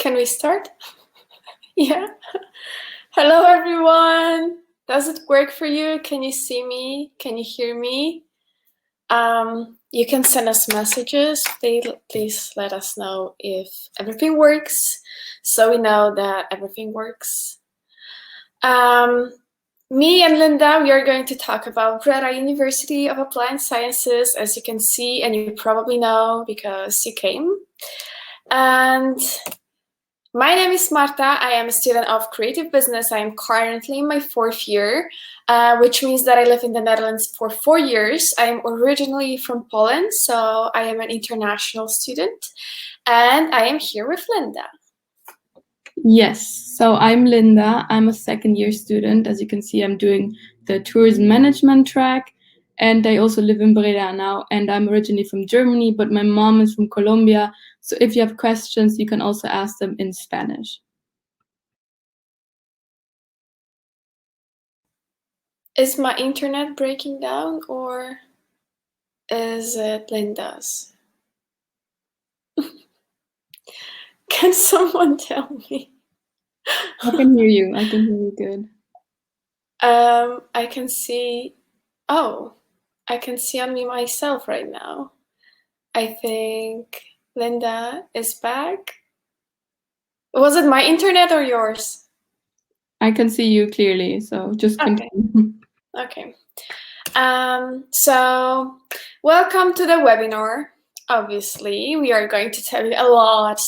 Can we start? Yeah. Hello, everyone. Does it work for you? Can you see me? Can you hear me? You can send us messages. Please let us know if everything works, so we know that everything works. Me and Linda, we are going to talk about Breda University of Applied Sciences, as you can see, and you probably know because you came. And my name is Marta. I am a student of creative business. I am currently in my 4th year, which means that I live in the Netherlands for 4 years. I am originally from Poland, so I am an international student, and I am here with Linda. Yes, so I'm Linda. I'm a 2nd year student. As you can see, I'm doing the tourism management track, and I also live in Breda now, and I'm originally from Germany, but my mom is from Colombia. So if you have questions, you can also ask them in Spanish. Is my internet breaking down, or is it Linda's? Can someone tell me? I can hear you. I can hear you good. I can see. Oh, I can see on me myself right now. I think Linda is back. Was it my internet or yours? I can see you clearly, so just continue. Okay. So welcome to the webinar. Obviously, we are going to tell you a lot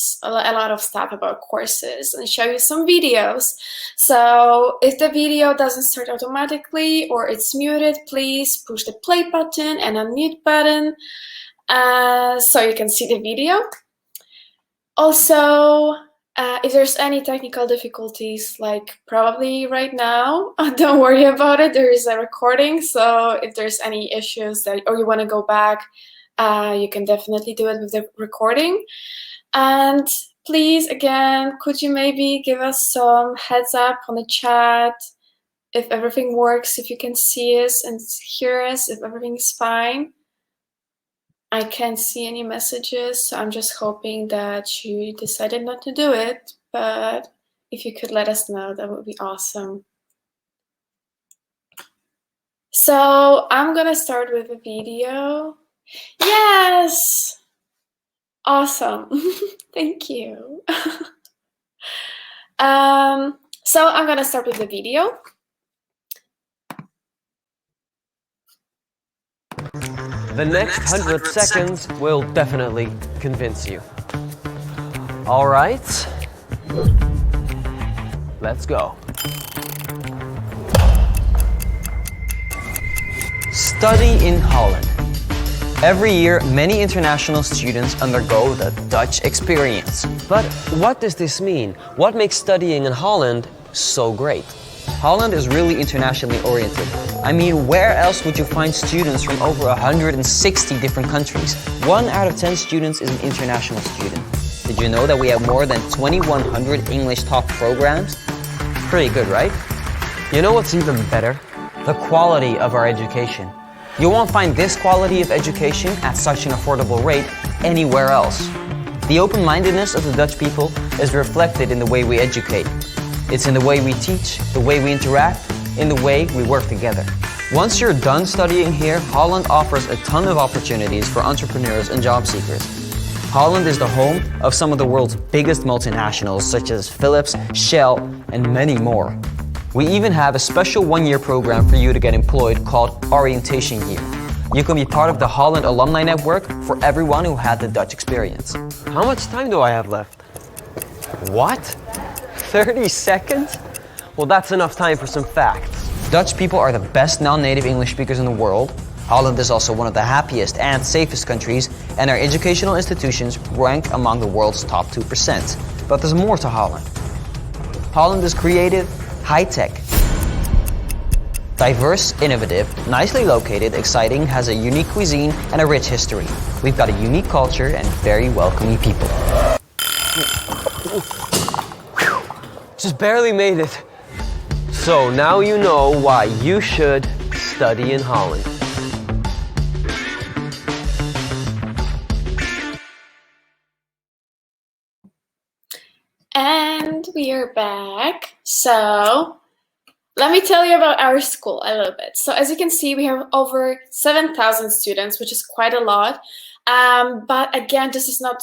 of stuff about courses and show you some videos. So if the video doesn't start automatically or it's muted, please push the play button and unmute button so you can see the video. Also, if there's any technical difficulties, like probably right now, don't worry about it. There is a recording, so if there's any issues or you want to go back, you can definitely do it with the recording. And please, again, could you maybe give us some heads up on the chat if everything works, if you can see us and hear us, if everything is fine. I can't see any messages, so I'm just hoping that you decided not to do it, but if you could let us know, that would be awesome. So I'm gonna start with a video. Yes! Awesome. Thank you. So I'm gonna start with the video. The next 100 seconds will definitely convince you. All right, let's go. Study in Holland. Every year, many international students undergo the Dutch experience. But what does this mean? What makes studying in Holland so great? Holland is really internationally oriented. I mean, where else would you find students from over 160 different countries? 1 out of 10 students is an international student. Did you know that we have more than 2,100 English talk programs? Pretty good, right? You know what's even better? The quality of our education. You won't find this quality of education at such an affordable rate anywhere else. The open-mindedness of the Dutch people is reflected in the way we educate. It's in the way we teach, the way we interact, in the way we work together. Once you're done studying here, Holland offers a ton of opportunities for entrepreneurs and job seekers. Holland is the home of some of the world's biggest multinationals, such as Philips, Shell, and many more. We even have a special 1-year program for you to get employed called Orientation Year. You can be part of the Holland Alumni Network for everyone who had the Dutch experience. How much time do I have left? What? 30 seconds? Well, that's enough time for some facts. Dutch people are the best non-native English speakers in the world. Holland is also one of the happiest and safest countries, and our educational institutions rank among the world's top 2%. But there's more to Holland. Holland is creative, high-tech, diverse, innovative, nicely located, exciting, has a unique cuisine and a rich history. We've got a unique culture and very welcoming people. Just barely made it. So now you know why you should study in Holland. And we are back. So let me tell you about our school a little bit. So as you can see, we have over 7,000 students, which is quite a lot. But again, this is not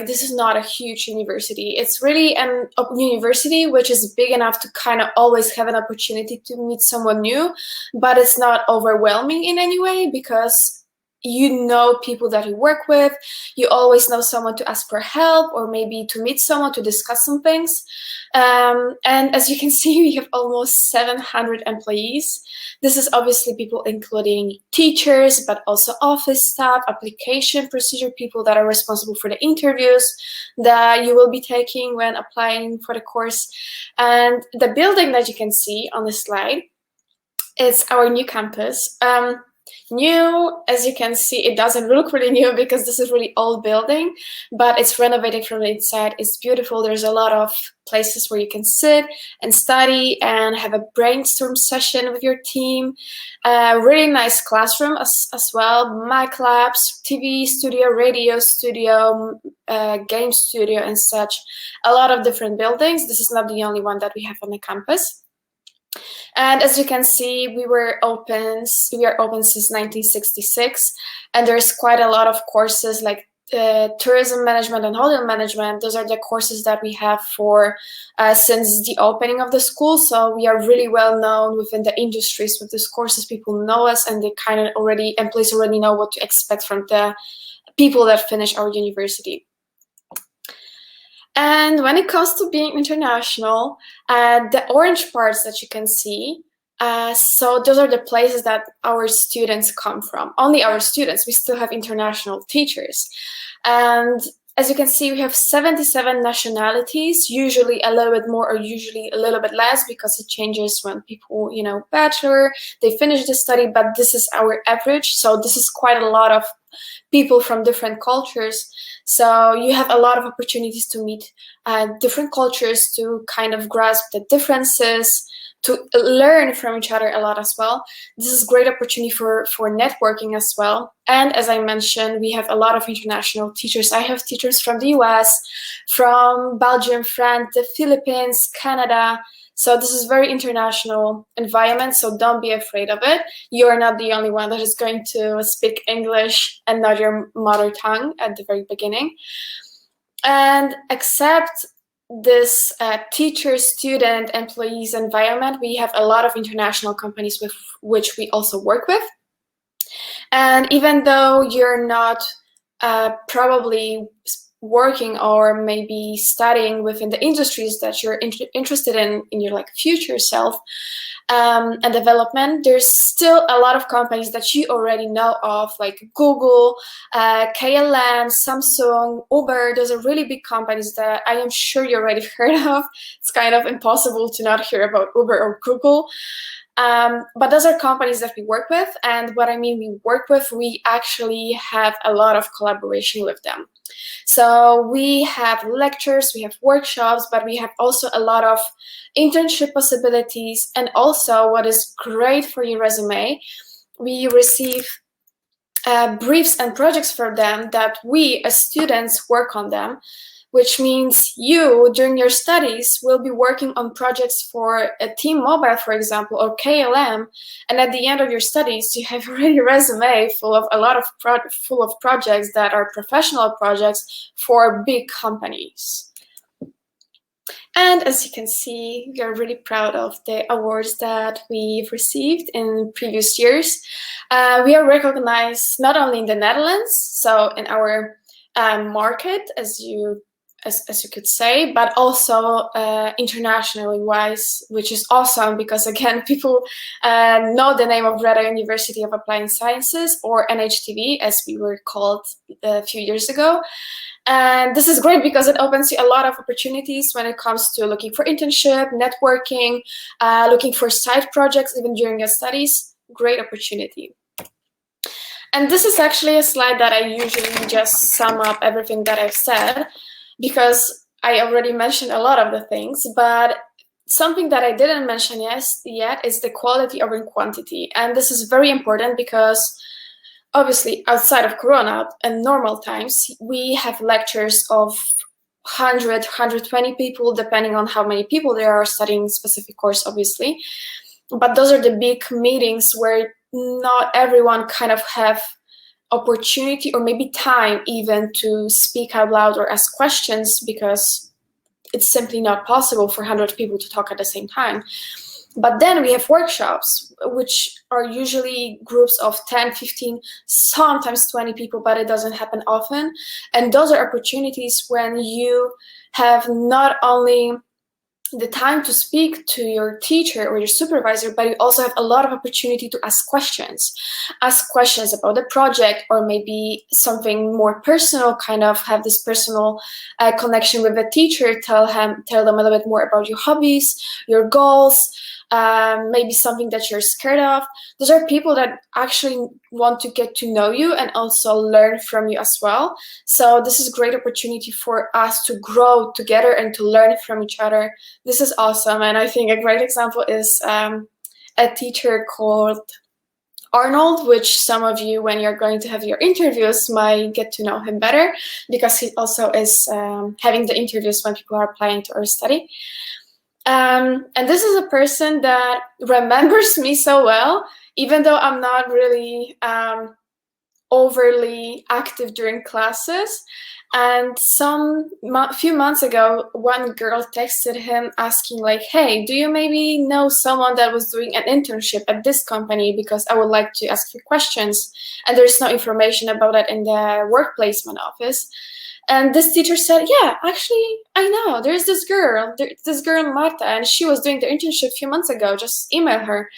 this is not a huge university. It's really a university which is big enough to kind of always have an opportunity to meet someone new, but it's not overwhelming in any way because you know people that you work with, you always know someone to ask for help or maybe to meet someone to discuss some things. And as you can see, we have almost 700 employees. This is obviously people including teachers, but also office staff, application procedure people that are responsible for the interviews that you will be taking when applying for the course. And the building that you can see on the slide is our new campus. New, as you can see, it doesn't look really new because this is really old building, but it's renovated from the inside. It's beautiful. There's a lot of places where you can sit and study and have a brainstorm session with your team. Really nice classroom as well. Mac labs, TV studio, radio studio, game studio and such. A lot of different buildings. This is not the only one that we have on the campus. And as you can see, we are open since 1966, and there's quite a lot of courses like tourism management and hotel management. Those are the courses that we have for since the opening of the school. So we are really well known within the industries with these courses. People know us, and they kind of employees already know what to expect from the people that finish our university. And when it comes to being international, the orange parts that you can see, so those are the places that our students come from. Only our students. We still have international teachers. And as you can see, we have 77 nationalities, usually a little bit more or usually a little bit less because it changes when people, bachelor, they finish the study, but this is our average. So this is quite a lot of people from different cultures. So you have a lot of opportunities to meet different cultures, to kind of grasp the differences, to learn from each other a lot as well. This is a great opportunity for networking as well. And as I mentioned, we have a lot of international teachers. I have teachers from the US, from Belgium, France, the Philippines, Canada. So this is very international environment, so don't be afraid of it. You're not the only one that is going to speak English and not your mother tongue at the very beginning. And except this teacher, student, employees environment, we have a lot of international companies with which we also work with. And even though you're not probably working or maybe studying within the industries that you're interested in your future self and development, there's still a lot of companies that you already know of, like Google, KLM, Samsung, Uber. Those are really big companies that I am sure you already heard of. It's kind of impossible to not hear about Uber or Google. But those are companies that we work with. And what I mean we work with, we actually have a lot of collaboration with them. So we have lectures, we have workshops, but we have also a lot of internship possibilities. And also what is great for your resume, we receive briefs and projects for them that we as students work on them, which means you, during your studies, will be working on projects for a T-Mobile, for example, or KLM. And at the end of your studies, you have already a resume full of full of projects that are professional projects for big companies. And as you can see, we are really proud of the awards that we've received in previous years. We are recognized not only in the Netherlands, so in our market, as you could say, but also internationally wise, which is awesome because again, people know the name of Breda University of Applied Sciences, or NHTV as we were called a few years ago. And this is great because it opens you a lot of opportunities when it comes to looking for internship, networking, looking for side projects even during your studies. Great opportunity. And this is actually a slide that I usually just sum up everything that I've said, because I already mentioned a lot of the things, but something that I didn't mention yet is the quality over quantity. And this is very important because obviously outside of Corona and normal times, we have lectures of 120 people, depending on how many people there are studying specific course, obviously. But those are the big meetings where not everyone kind of have opportunity or maybe time even to speak out loud or ask questions, because it's simply not possible for 100 people to talk at the same time. But then we have workshops, which are usually groups of 10, 15, sometimes 20 people, but it doesn't happen often. And those are opportunities when you have not only the time to speak to your teacher or your supervisor, but you also have a lot of opportunity to ask questions about the project, or maybe something more personal, kind of have this personal connection with the teacher, tell them a little bit more about your hobbies, your goals, maybe something that you're scared of. Those are people that actually want to get to know you and also learn from you as well. So this is a great opportunity for us to grow together and to learn from each other. This is awesome. And I think a great example is a teacher called Arnold, which some of you, when you're going to have your interviews, might get to know him better, because he also is having the interviews when people are applying to our study. And this is a person that remembers me so well, even though I'm not really overly active during classes. And few months ago, one girl texted him asking like, hey, do you maybe know someone that was doing an internship at this company? Because I would like to ask you questions. And there's no information about that in the work placement office. And this teacher said, yeah, actually, I know. There's this girl Marta, and she was doing the internship a few months ago. Just email her.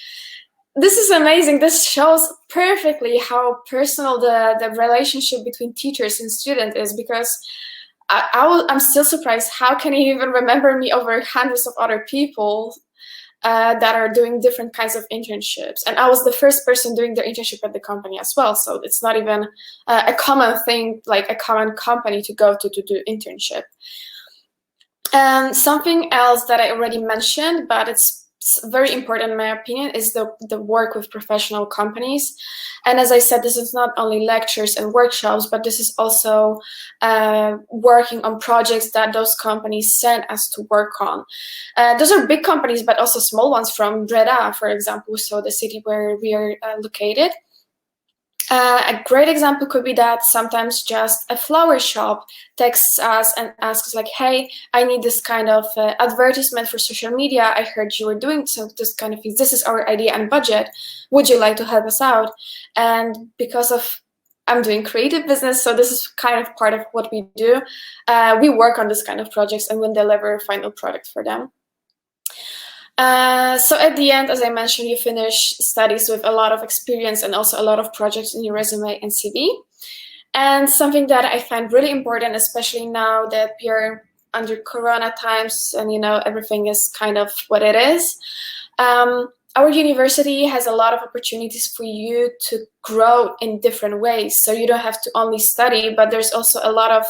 This is amazing. This shows perfectly how personal the relationship between teachers and students is, because I'm still surprised. How can he even remember me over hundreds of other people that are doing different kinds of internships? And I was the first person doing the internship at the company as well. So it's not even a common thing, like a common company to go to do internship. And something else that I already mentioned, but it's very important in my opinion, is the work with professional companies. And as I said, this is not only lectures and workshops, but this is also working on projects that those companies send us to work on. Those are big companies, but also small ones, from Breda, for example, so the city where we are located. A great example could be that sometimes just a flower shop texts us and asks like, hey, I need this kind of advertisement for social media. I heard you were doing this kind of things. This is our idea and budget. Would you like to help us out? And because of I'm doing creative business, so this is kind of part of what we do. We work on this kind of projects and we deliver a final product for them. So at the end, as I mentioned, you finish studies with a lot of experience and also a lot of projects in your resume and CV. And something that I find really important, especially now that we are under Corona times and, you know, everything is kind of what it is. Our university has a lot of opportunities for you to grow in different ways. So you don't have to only study, but there's also a lot of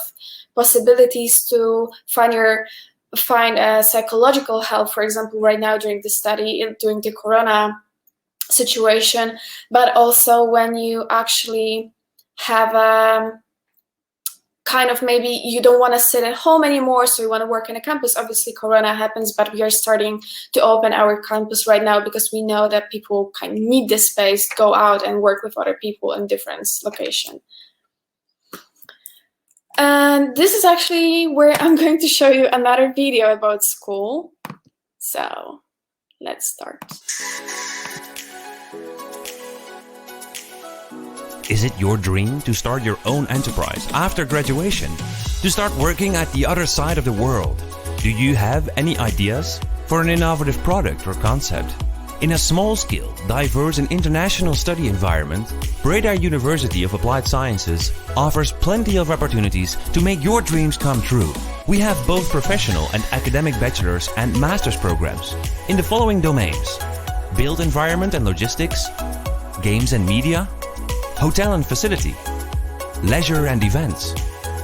possibilities to find psychological help, for example, right now during the study, during the Corona situation, but also when you actually have a kind of, maybe you don't want to sit at home anymore, so you want to work in a campus. Obviously, Corona happens, but we are starting to open our campus right now because we know that people kind of need this space, go out and work with other people in different locations. And this is actually where I'm going to show you another video about school. So let's start. Is it your dream to start your own enterprise after graduation? To start working at the other side of the world? Do you have any ideas for an innovative product or concept? In a small-scale, diverse and international study environment, Breda University of Applied Sciences offers plenty of opportunities to make your dreams come true. We have both professional and academic bachelor's and master's programs in the following domains: built environment and logistics, games and media, hotel and facility, leisure and events,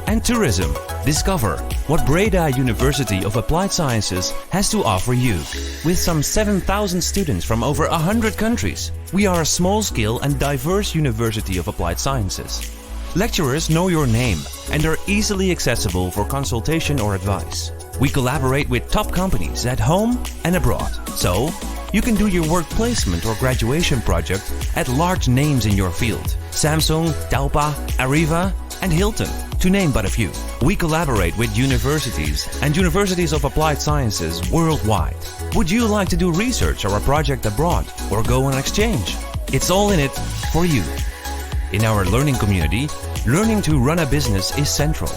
and tourism. Discover what Breda University of Applied Sciences has to offer you. With some 7,000 students from over 100 countries, we are a small-scale and diverse University of Applied Sciences. Lecturers know your name and are easily accessible for consultation or advice. We collaborate with top companies at home and abroad, so you can do your work placement or graduation project at large names in your field. Samsung, Talpa, Arriva and Hilton, to name but a few. We collaborate with universities and universities of applied sciences worldwide. Would you like to do research or a project abroad or go on exchange? It's all in it for you. In our learning community, learning to run a business is central.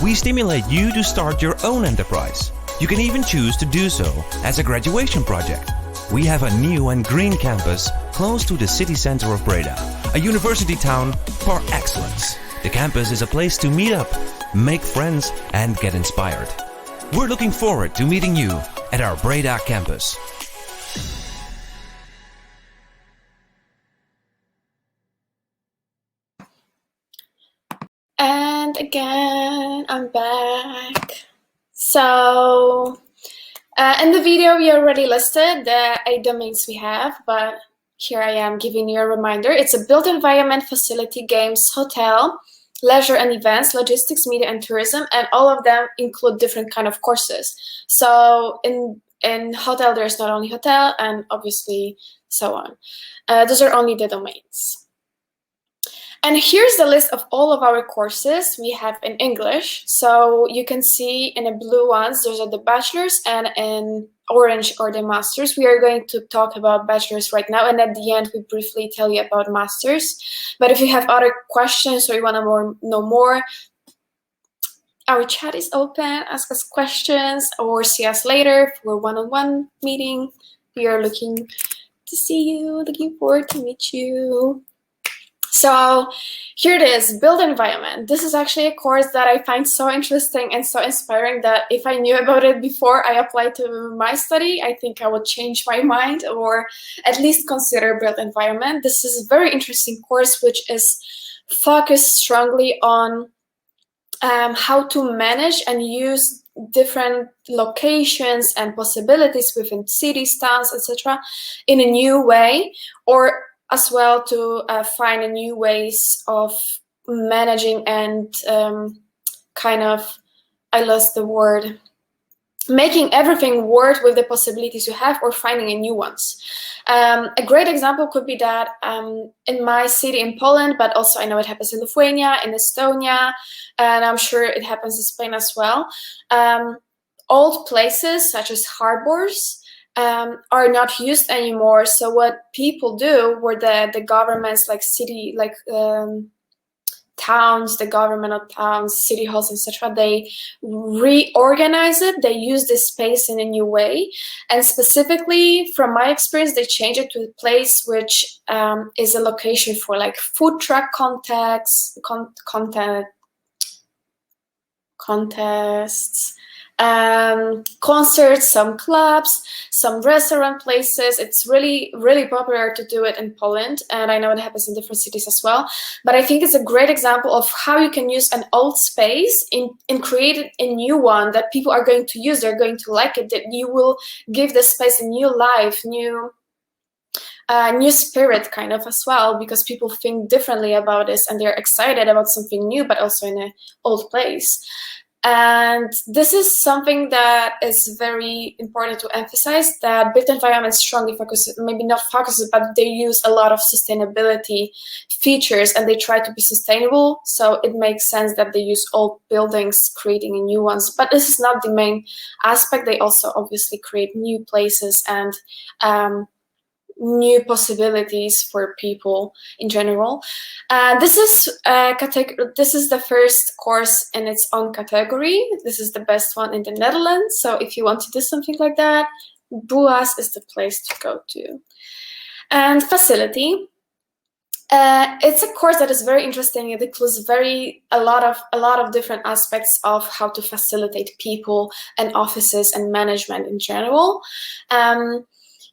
We stimulate you to start your own enterprise. You can even choose to do so as a graduation project. We have a new and green campus close to the city center of Breda, a university town for excellence. The campus is a place to meet up, make friends and get inspired. We're looking forward to meeting you at our Breda campus. And again, I'm back. So in the video, we already listed the 8 domains we have, but here I am giving you a reminder. It's a built environment, facility, games, hotel, leisure and events, logistics, media and tourism, and all of them include different kind of courses. So in hotel, there's not only hotel and obviously so on. Those are only the domains. And here's the list of all of our courses we have in English. So you can see in the blue ones, those are the bachelors, and in orange are the masters. We are going to talk about bachelors right now, and at the end, we briefly tell you about masters. But if you have other questions or you want to know more, our chat is open. Ask us questions or see us later for a one-on-one meeting. We are looking to see you, looking forward to meet you. So here it is, build environment. This is actually a course that I find so interesting and so inspiring that if I knew about it before I applied to my study, I think I would change my mind or at least consider build environment. This is a very interesting course which is focused strongly on how to manage and use different locations and possibilities within cities, towns, etc. in a new way, or as well to find new ways of managing and kind of, I lost the word, making everything work with the possibilities you have or finding new ones. A great example could be that in my city in Poland, but also I know it happens in Lithuania, in Estonia, and I'm sure it happens in Spain as well. Old places such as harbors are not used anymore. So what people do, where the governments like city, like towns, the government of towns, city halls, etc., they reorganize it. They use this space in a new way. And specifically, from my experience, they change it to a place which is a location for like food truck contests, concerts, some clubs, some restaurant places. It's really, really popular to do it in Poland, and I know it happens in different cities as well. But I think it's a great example of how you can use an old space and create a new one that people are going to use. They're going to like it. That you will give the space a new life, new spirit kind of as well, because people think differently about this and they're excited about something new, but also in an old place. And this is something that is very important to emphasize, that built environments strongly focus, maybe not focuses, but they use a lot of sustainability features and they try to be sustainable. So it makes sense that they use old buildings, creating new ones. But this is not the main aspect. They also obviously create new places and new possibilities for people in general. This is the first course in its own category. This is the best one in the Netherlands. So if you want to do something like that, BUAS is the place to go to. And facility. It's a course that is very interesting. It includes a lot of different aspects of how to facilitate people and offices and management in general.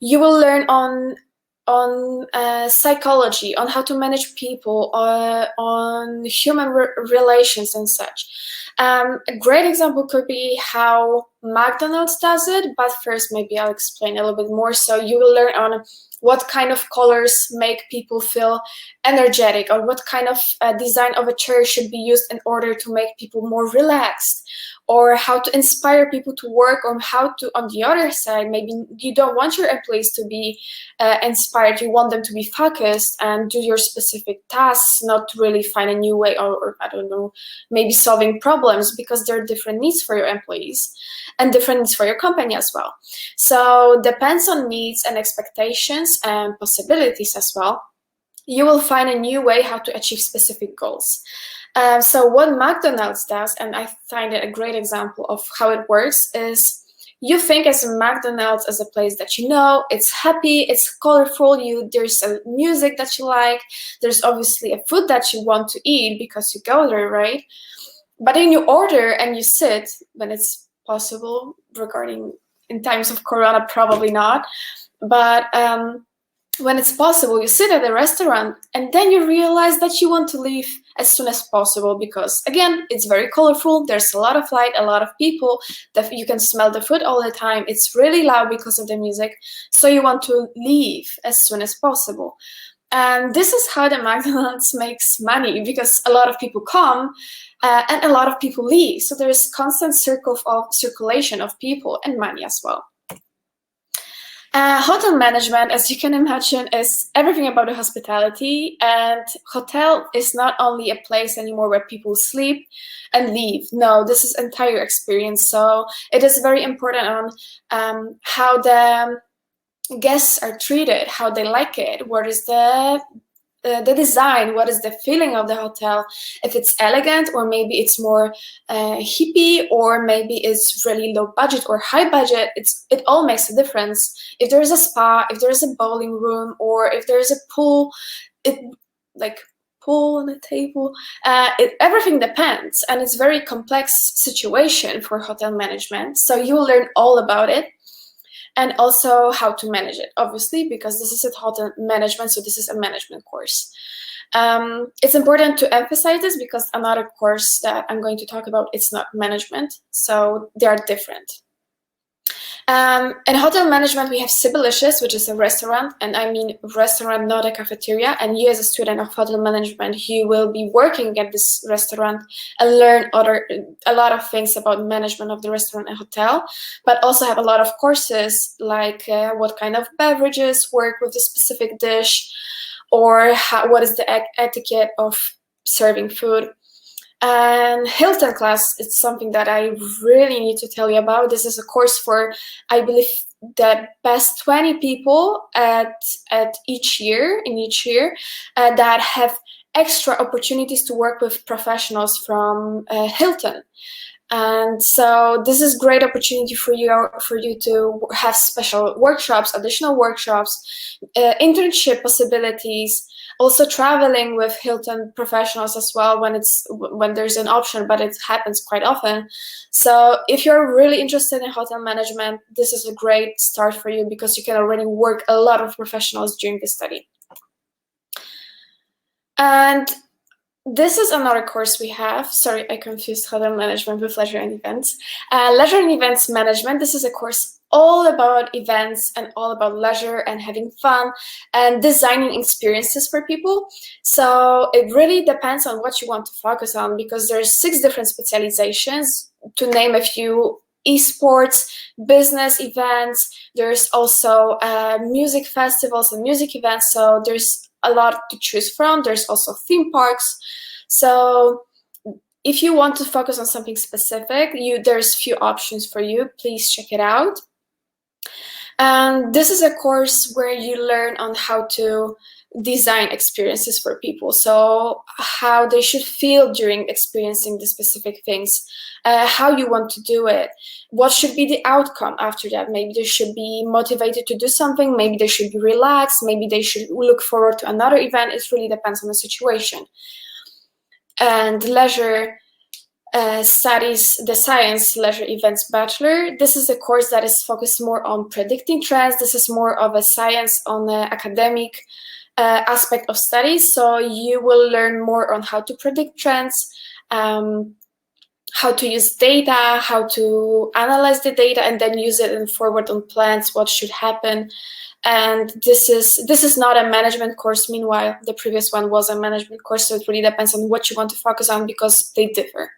You will learn on psychology, on how to manage people, on human relations and such. A great example could be how McDonald's does it, but first maybe I'll explain a little bit more. So you will learn on what kind of colors make people feel energetic, or what kind of design of a chair should be used in order to make people more relaxed, or how to inspire people to work, or how to, on the other side, maybe you don't want your employees to be inspired, you want them to be focused and do your specific tasks, not to really find a new way, or I don't know, maybe solving problems, because there are different needs for your employees and different needs for your company as well. So depends on needs and expectations and possibilities as well. You will find a new way how to achieve specific goals. So what McDonald's does, and I find it a great example of how it works, is you think as a McDonald's as a place that you know, it's happy, it's colorful, there's a music that you like, there's obviously a food that you want to eat because you go there, right? But then you order and you sit, when it's possible, regarding in times of Corona, probably not, but when it's possible, you sit at the restaurant and then you realize that you want to leave as soon as possible because, again, it's very colorful, there's a lot of light, a lot of people, that you can smell the food all the time, it's really loud because of the music, so you want to leave as soon as possible. And this is how the McDonald's makes money, because a lot of people come and a lot of people leave, so there's constant circulation of people and money as well. Hotel management, as you can imagine, is everything about the hospitality, and hotel is not only a place anymore where people sleep and leave. No, this is entire experience. So it is very important on how the guests are treated, how they like it, what is the design, what is the feeling of the hotel, if it's elegant or maybe it's more hippie, or maybe it's really low budget or high budget. It all makes a difference. If there's a spa, if there's a bowling room, or if there's a pool, pool on a table, everything depends, and it's very complex situation for hotel management, so you will learn all about it. And also how to manage it, obviously, because this is a hotel management, so this is a management course. It's important to emphasize this because another course that I'm going to talk about, it's not management, so they are different. In hotel management, we have Sibylicious, which is a restaurant, and I mean restaurant, not a cafeteria. And you, as a student of hotel management, you will be working at this restaurant and learn a lot of things about management of the restaurant and hotel, but also have a lot of courses like what kind of beverages work with a specific dish, or what is the etiquette of serving food. And Hilton class, it's something that I really need to tell you about. This is a course for, I believe, the best 20 people at each year, that have extra opportunities to work with professionals from Hilton. And so this is great opportunity for you to have special workshops, additional workshops, internship possibilities, also traveling with Hilton professionals as well when there's an option, but it happens quite often. So if you're really interested in hotel management, this is a great start for you because you can already work a lot of professionals during the study. And this is another course we have. Sorry, I confused hotel management with leisure and events. Leisure and events management, this is a course all about events and all about leisure and having fun and designing experiences for people. So it really depends on what you want to focus on, because there's 6 different specializations, to name a few: esports, business events, there's also music festivals and music events, so there's a lot to choose from. There's also theme parks. So if you want to focus on something specific, there's few options for you. Please check it out. And this is a course where you learn on how to design experiences for people. So how they should feel during experiencing the specific things, how you want to do it, what should be the outcome after that. Maybe they should be motivated to do something, maybe they should be relaxed, maybe they should look forward to another event. It really depends on the situation. And leisure, studies the Science Leisure Events Bachelor. This is a course that is focused more on predicting trends. This is more of a science on the academic aspect of studies. So you will learn more on how to predict trends, how to use data, how to analyze the data, and then use it and forward on plans, what should happen. And this is not a management course. Meanwhile, the previous one was a management course, so it really depends on what you want to focus on because they differ.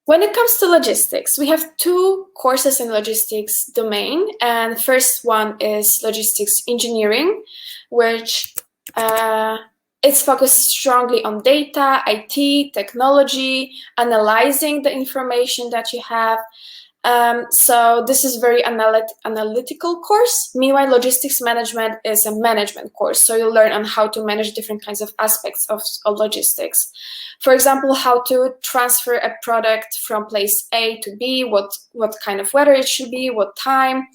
When it comes to logistics, we have 2 courses in logistics domain, and the first one is logistics engineering, which it's focused strongly on data, IT, technology, analyzing the information that you have. So this is very analytical course. Meanwhile, logistics management is a management course. So you'll learn on how to manage different kinds of aspects of logistics. For example, how to transfer a product from place A to B, what kind of weather it should be, what time,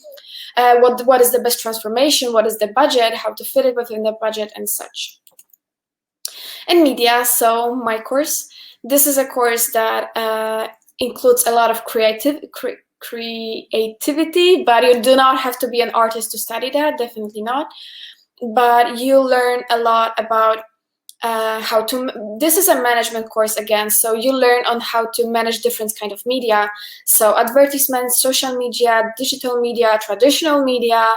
what is the best transformation, what is the budget, how to fit it within the budget and such. And media, so my course. This is a course that includes a lot of creativity, but you do not have to be an artist to study that, definitely not. But you learn a lot about how to, this is a management course again, so you learn on how to manage different kind of media. So advertisements, social media, digital media, traditional media,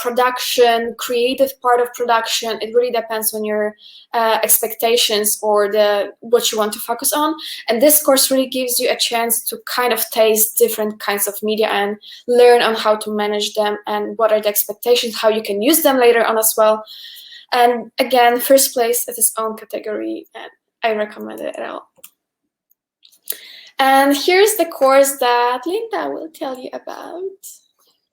production, creative part of production. It really depends on your expectations or what you want to focus on. And this course really gives you a chance to kind of taste different kinds of media and learn on how to manage them and what are the expectations, how you can use them later on as well. And again, first place is its own category, and I recommend it at all. And here's the course that Linda will tell you about.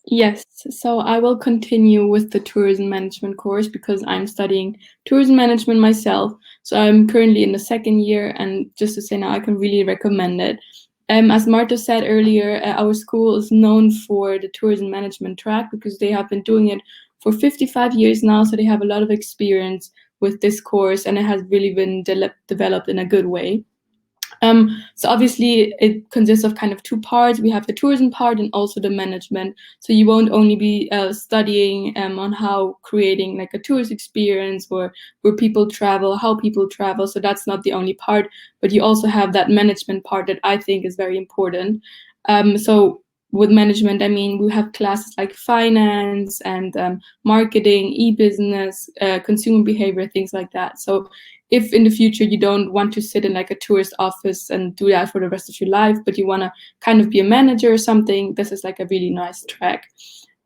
Yes, so I will continue with the tourism management course because I'm studying tourism management myself. So I'm currently in the 2nd year, and just to say now, I can really recommend it. As Marta said earlier, our school is known for the tourism management track because they have been doing it for 55 years now, so they have a lot of experience with this course, and it has really been developed in a good way. So obviously it consists of kind of 2 parts. We have the tourism part and also the management. So you won't only be studying on how creating like a tourist experience or where people travel, how people travel. So that's not the only part, but you also have that management part that I think is very important. So with management, I mean, we have classes like finance and marketing, e-business, consumer behavior, things like that. So if in the future you don't want to sit in like a tourist office and do that for the rest of your life, but you want to kind of be a manager or something, this is like a really nice track.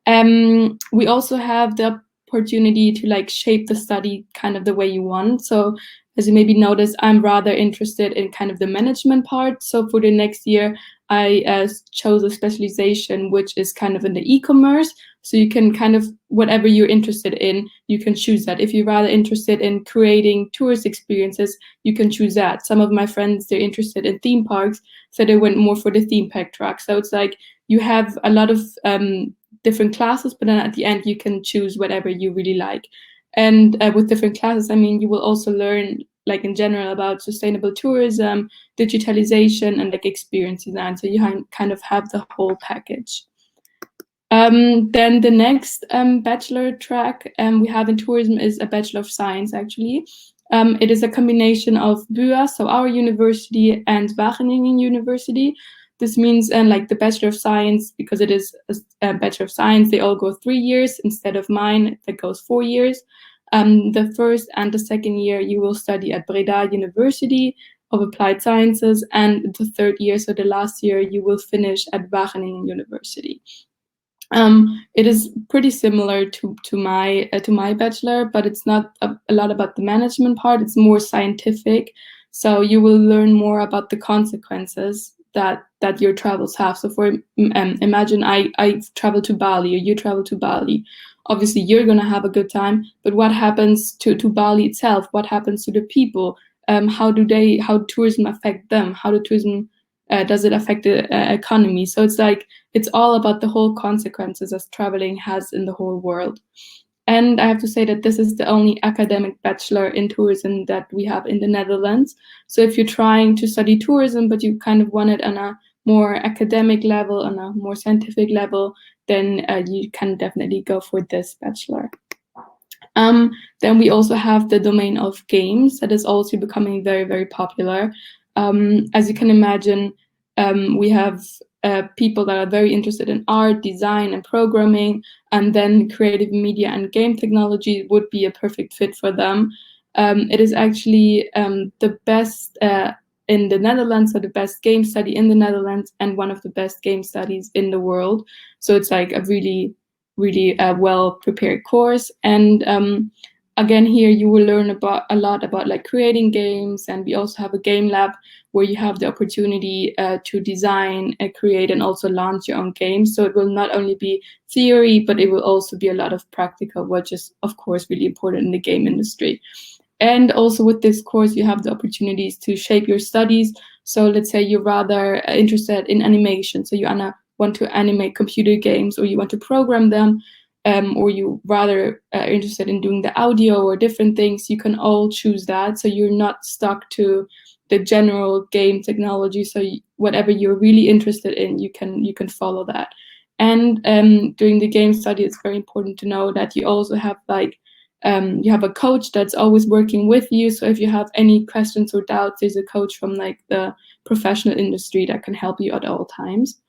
We also have the opportunity to like shape the study kind of the way you want. So as you maybe noticed, I'm rather interested in kind of the management part. So for the next year, I chose a specialization which is kind of in the e-commerce. So you can kind of, whatever you're interested in, you can choose that. If you're rather interested in creating tourist experiences, you can choose that. Some of my friends, they're interested in theme parks, so they went more for the theme park track. So it's like you have a lot of different classes, but then at the end you can choose whatever you really like. And with different classes, I mean, you will also learn like in general about sustainable tourism, digitalization, and like experience design. So you kind of have the whole package. Then the next bachelor track we have in tourism is a Bachelor of Science, actually. It is a combination of BUA, so our university, and Wageningen University. This means like the Bachelor of Science, because it is a Bachelor of Science, they all go 3 years instead of mine that goes 4 years. The first and the 2nd year you will study at Breda University of Applied Sciences, and the 3rd year, so the last year, you will finish at Wageningen University. It is pretty similar to my bachelor, but it's not a lot about the management part. It's more scientific, so you will learn more about the consequences that your travels have. So for imagine I travel to Bali, or you travel to Bali. Obviously, you're gonna have a good time, but what happens to Bali itself? What happens to the people? How tourism affect them? How does it affect the economy? So it's like it's all about the whole consequences as traveling has in the whole world. And I have to say that this is the only academic bachelor in tourism that we have in the Netherlands. So if you're trying to study tourism, but you kind of want it on a more academic level, on a more scientific level, then you can definitely go for this bachelor. Then we also have the domain of games that is also becoming very, very popular. As you can imagine, we have people that are very interested in art, design, and programming, and then creative media and game technology would be a perfect fit for them. It is actually the best in the Netherlands, so the best game study in the Netherlands, and one of the best game studies in the world. So it's like a really well prepared course. And again, here you will learn about a lot about like creating games, and we also have a game lab where you have the opportunity to design, create, and also launch your own games. So it will not only be theory, but it will also be a lot of practical, which is of course really important in the game industry. And also with this course, you have the opportunities to shape your studies. So let's say you're rather interested in animation, so you want to animate computer games, or you want to program them, or you rather interested in doing the audio or different things, you can all choose that. So you're not stuck to the general game technology. So whatever you're really interested in, you can follow that. And during the game study, it's very important to know that you also have like you have a coach that's always working with you. So if you have any questions or doubts, there's a coach from like the professional industry that can help you at all times.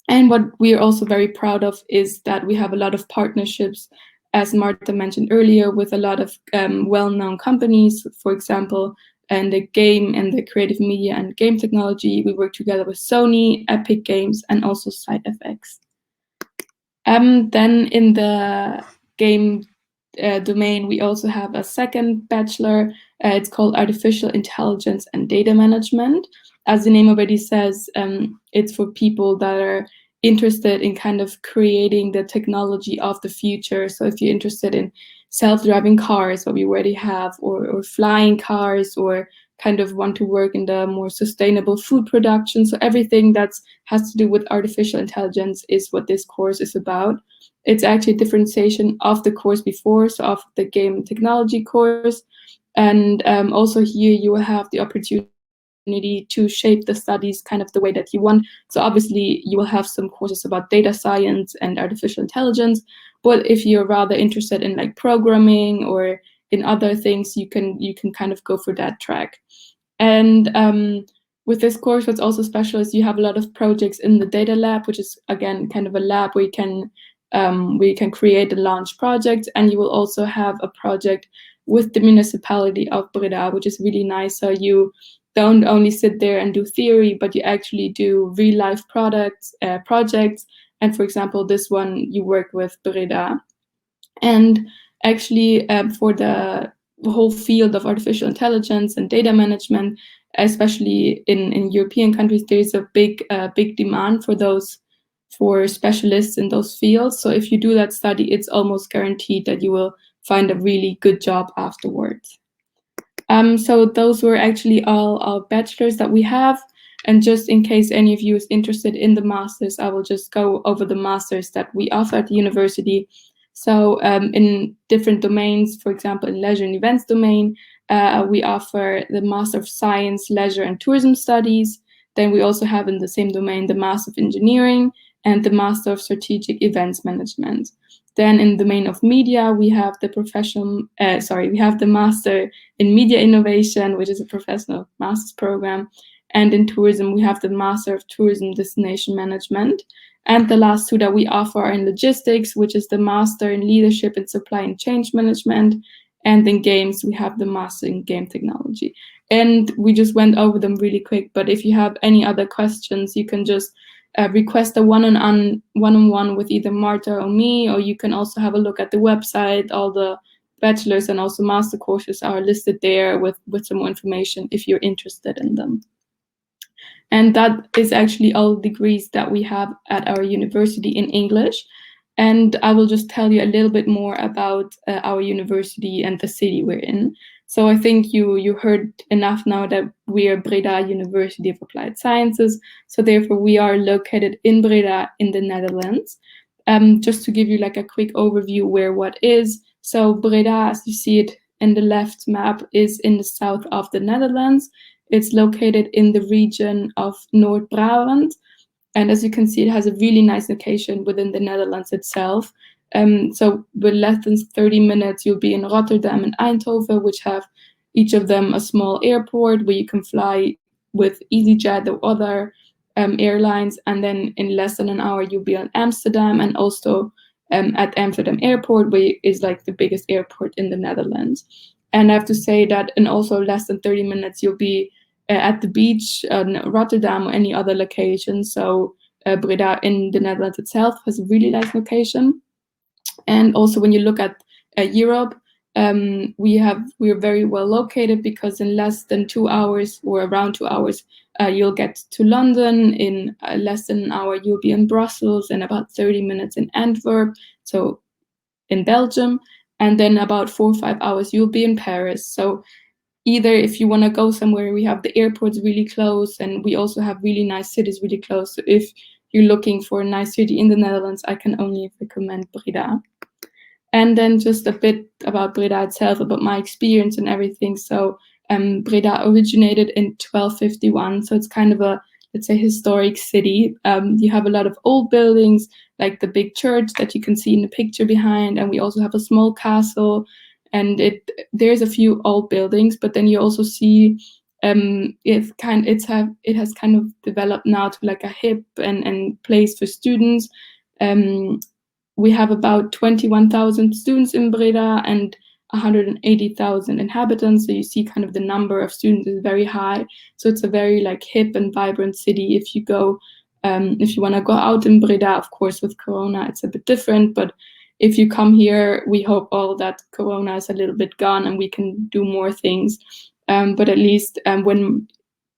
And what we are also very proud of is that we have a lot of partnerships, as Marta mentioned earlier, with a lot of well-known companies. For example, in the game and the creative media and game technology, we work together with Sony, Epic Games, and also SideFX. Then in the game domain, we also have a second bachelor. It's called Artificial Intelligence and Data Management. As the name already says, it's for people that are interested in kind of creating the technology of the future. So if you're interested in self-driving cars, what we already have, or flying cars, or kind of want to work in the more sustainable food production. So everything that has to do with artificial intelligence is what this course is about. It's actually a differentiation of the course before, so of the game technology course. And also here you will have the opportunity to shape the studies kind of the way that you want. So obviously you will have some courses about data science and artificial intelligence, but if you're rather interested in like programming or in other things, you can kind of go for that track. And with this course, what's also special is you have a lot of projects in the data lab, which is again kind of a lab where you can create and launch projects, and you will also have a project with the municipality of Breda, which is really nice. So you don't only sit there and do theory, but you actually do real life projects. And for example, this one you work with Breda. And actually for the whole field of artificial intelligence and data management, especially in European countries, there's a big demand for specialists in those fields. So if you do that study, it's almost guaranteed that you will find a really good job afterwards. So those were actually all our bachelors that we have. And just in case any of you is interested in the masters, I will just go over the masters that we offer at the university. So in different domains, for example, in leisure and events domain, we offer the Master of Science, Leisure and Tourism Studies. Then we also have in the same domain the Master of Engineering and the Master of Strategic Events Management. Then in the domain of media, we have the we have the Master in Media Innovation, which is a professional master's program. And in tourism, we have the Master of Tourism Destination Management. And the last two that we offer are in logistics, which is the Master in Leadership and Supply and Change Management. And in games, we have the Master in Game Technology. And we just went over them really quick, but if you have any other questions, you can just request a one-on-one with either Marta or me, or you can also have a look at the website. All the bachelor's and also master courses are listed there with some more information if you're interested in them. And that is actually all degrees that we have at our university in English. And I will just tell you a little bit more about our university and the city we're in. So I think you heard enough now that we are Breda University of Applied Sciences. So therefore we are located in Breda in the Netherlands. Just to give you like a quick overview where what is. So Breda, as you see it in the left map, is in the south of the Netherlands. It's located in the region of Noord-Brabant. And as you can see, it has a really nice location within the Netherlands itself. So with less than 30 minutes, you'll be in Rotterdam and Eindhoven, which have each of them a small airport where you can fly with EasyJet or other airlines. And then in less than an hour, you'll be in Amsterdam, and also at Amsterdam Airport, which is like the biggest airport in the Netherlands. And I have to say that in also less than 30 minutes, you'll be at the beach, Rotterdam, or any other location. So Breda in the Netherlands itself has a really nice location. And also when you look at Europe, we are very well located, because in less than 2 hours, or around 2 hours, you'll get to London. In less than an hour, you'll be in Brussels, and about 30 minutes in Antwerp, so in Belgium. And then about 4 or 5 hours, you'll be in Paris. So either if you want to go somewhere, we have the airports really close, and we also have really nice cities really close. So if you're looking for a nice city in the Netherlands, I can only recommend Breda. And then just a bit about Breda itself, about my experience and everything. So Breda originated in 1251, so it's kind of a, let's say, historic city. You have a lot of old buildings, like the big church that you can see in the picture behind, and we also have a small castle. And there's a few old buildings, but then you also see it has kind of developed now to like a hip and place for students. We have about 21,000 students in Breda and 180,000 inhabitants. So you see kind of the number of students is very high. So it's a very like hip and vibrant city. If you want to go out in Breda, of course, with Corona, it's a bit different. But if you come here, we hope all that Corona is a little bit gone and we can do more things. But at least when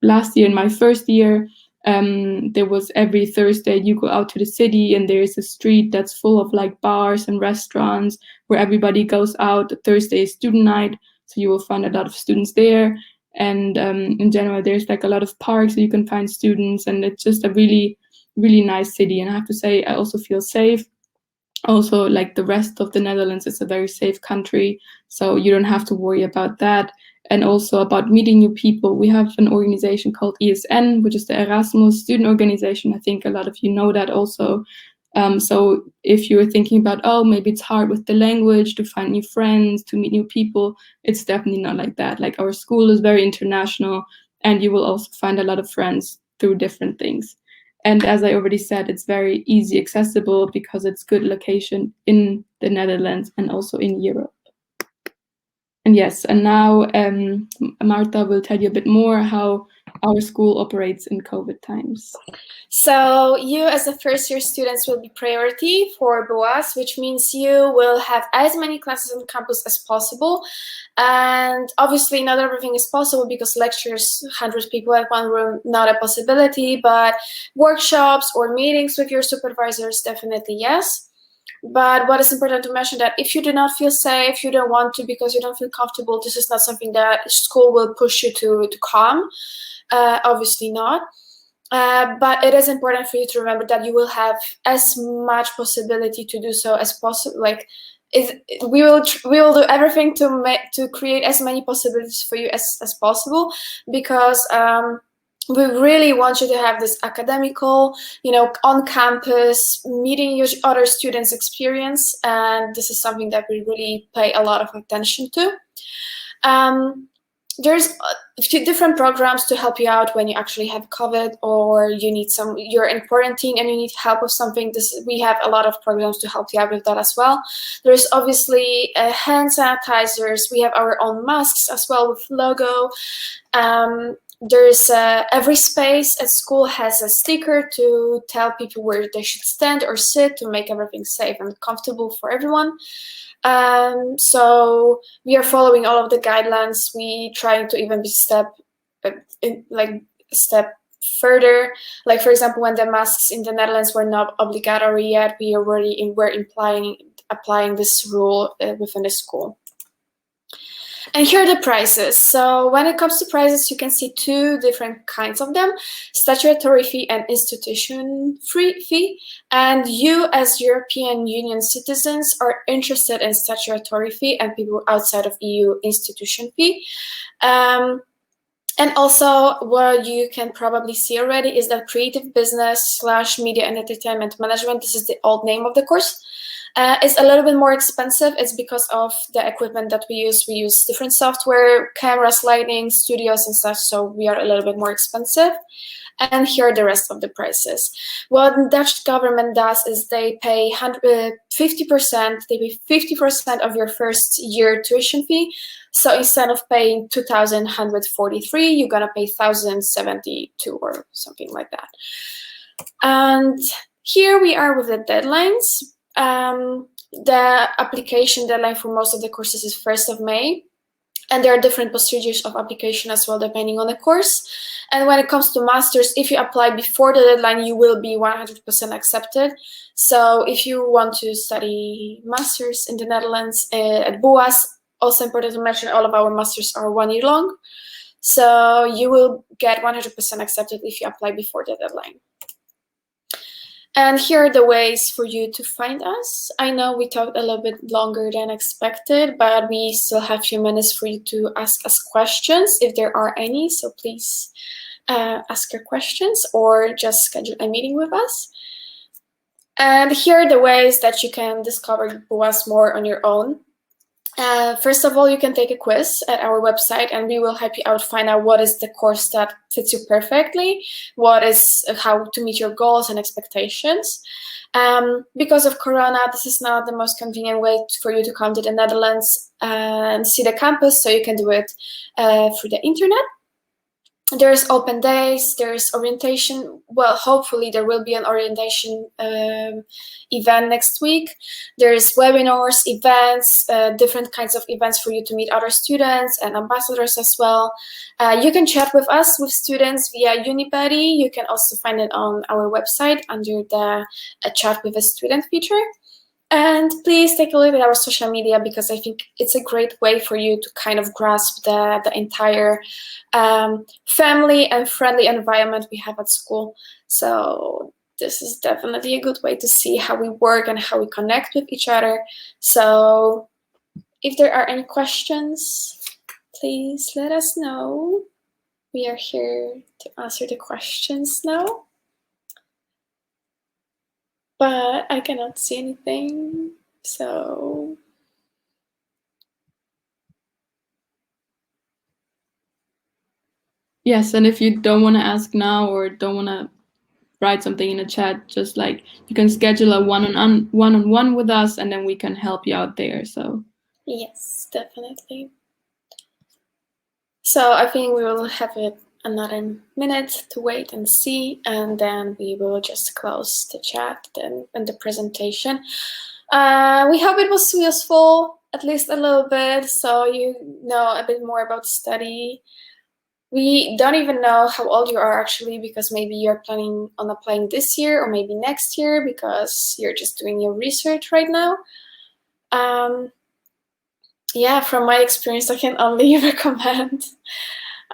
last year, in my first year, there was every Thursday you go out to the city, and there's a street that's full of like bars and restaurants where everybody goes out. Thursday is student night, so you will find a lot of students there. And in general, there's like a lot of parks so you can find students, and it's just a really, really nice city. And I have to say, I also feel safe. Also, like the rest of the Netherlands, it's a very safe country, so you don't have to worry about that. And also about meeting new people. We have an organization called ESN, which is the Erasmus student organization. I think a lot of you know that also. So if you're thinking about, oh, maybe it's hard with the language to find new friends, to meet new people, it's definitely not like that. Like our school is very international, and you will also find a lot of friends through different things. And as I already said, it's very easy accessible because it's good location in the Netherlands and also in Europe. And yes, and now Marta will tell you a bit more how our school operates in COVID times. So you as a first year students will be priority for BOAS, which means you will have as many classes on campus as possible. And obviously not everything is possible because lectures, 100 people at one room, not a possibility, but workshops or meetings with your supervisors, definitely yes. But what is important to mention that if you do not feel safe, you don't want to because you don't feel comfortable, this is not something that school will push you to come. Obviously not. But it is important for you to remember that you will have as much possibility to do so as possible. Like we will do everything to create as many possibilities for you as possible, because we really want you to have this academical, on campus, meeting your other students experience. And this is something that we really pay a lot of attention to. There's a few different programs to help you out when you actually have COVID, or you're in quarantine and you need help with something. We have a lot of programs to help you out with that as well. There's obviously hand sanitizers. We have our own masks as well with logo. There's every space at school has a sticker to tell people where they should stand or sit to make everything safe and comfortable for everyone. So we are following all of the guidelines. We try to even be step further. Like for example, when the masks in the Netherlands were not obligatory yet, we're applying this rule within the school. And here are the prices. So when it comes to prices, you can see two different kinds of them: statutory fee and institution fee. And you, as European Union citizens, are interested in statutory fee, and people outside of EU institution fee. And also, what you can probably see already is that creative business / media and entertainment management, this is the old name of the course, is a little bit more expensive. It's because of the equipment that we use. We use different software, cameras, lighting, studios and stuff, so we are a little bit more expensive. And here are the rest of the prices. What the Dutch government does is they pay 50%, they pay 50% of your first year tuition fee. So instead of paying 2,143, you're gonna pay 1,072 or something like that. And here we are with the deadlines. The application deadline for most of the courses is 1st of May. And there are different procedures of application as well, depending on the course. And when it comes to masters, if you apply before the deadline, you will be 100% accepted. So if you want to study masters in the Netherlands at BUAS, also important to mention, all of our masters are 1 year long. So you will get 100% accepted if you apply before the deadline. And here are the ways for you to find us. I know we talked a little bit longer than expected, but we still have a few minutes for you to ask us questions if there are any. So please ask your questions or just schedule a meeting with us. And here are the ways that you can discover BUAS more on your own. First of all, you can take a quiz at our website, and we will help you out find out what is the course that fits you perfectly, what is how to meet your goals and expectations. Because of Corona, this is not the most convenient way for you to come to the Netherlands and see the campus, so you can do it through the internet. There's open days, there's orientation. Well, hopefully there will be an orientation event next week. There's webinars, events, different kinds of events for you to meet other students and ambassadors as well. You can chat with us, with students, via Unibuddy. You can also find it on our website under the chat with a student feature. And please take a look at our social media, because I think it's a great way for you to kind of grasp the entire family and friendly environment we have at school. So this is definitely a good way to see how we work and how we connect with each other. So if there are any questions, please let us know. We are here to answer the questions now. But I cannot see anything, so. Yes, and if you don't want to ask now or don't want to write something in the chat, just like you can schedule a one-on-one with us, and then we can help you out there. So. Yes, definitely. So I think we will have it another minute to wait and see, and then we will just close the chat and the presentation. We hope it was useful, at least a little bit, so you know a bit more about study. We don't even know how old you are actually, because maybe you're planning on applying this year or maybe next year, because you're just doing your research right now. Yeah, from my experience, I can only recommend.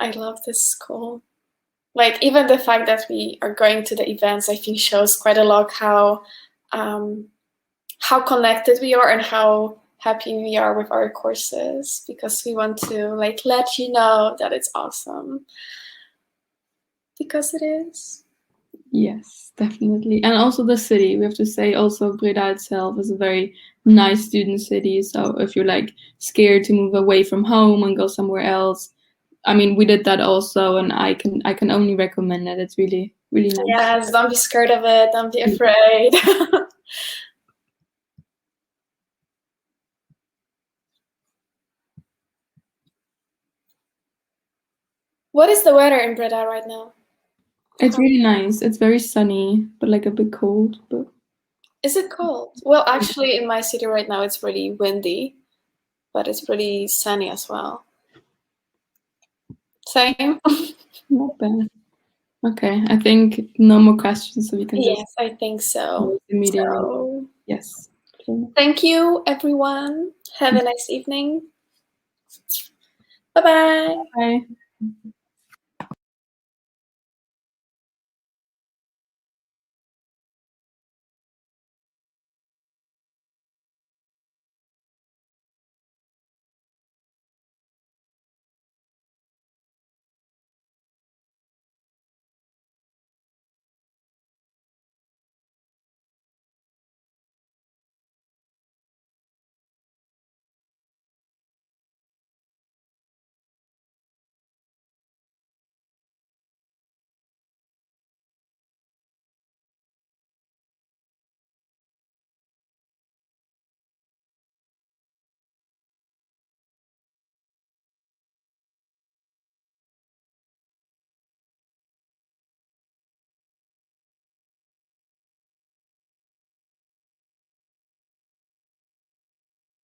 I love this school. Like, even the fact that we are going to the events, I think shows quite a lot how connected we are and how happy we are with our courses, because we want to like let you know that it's awesome, because it is. Yes, definitely. And also the city, we have to say also Breda itself is a very nice student city. So if you're like scared to move away from home and go somewhere else, I mean, we did that also, and I can only recommend it. It's really, really nice. Yes, don't be scared of it. Don't be afraid. What is the weather in Breda right now? It's really nice. It's very sunny, but like a bit cold. But is it cold? Well, actually, in my city right now, it's really windy, but it's really sunny as well. Same. Not bad. Okay, I think no more questions, so we can just. Yes, I think so. Immediately. Yes. Thank you, everyone. Have a nice evening. Bye-bye. Bye.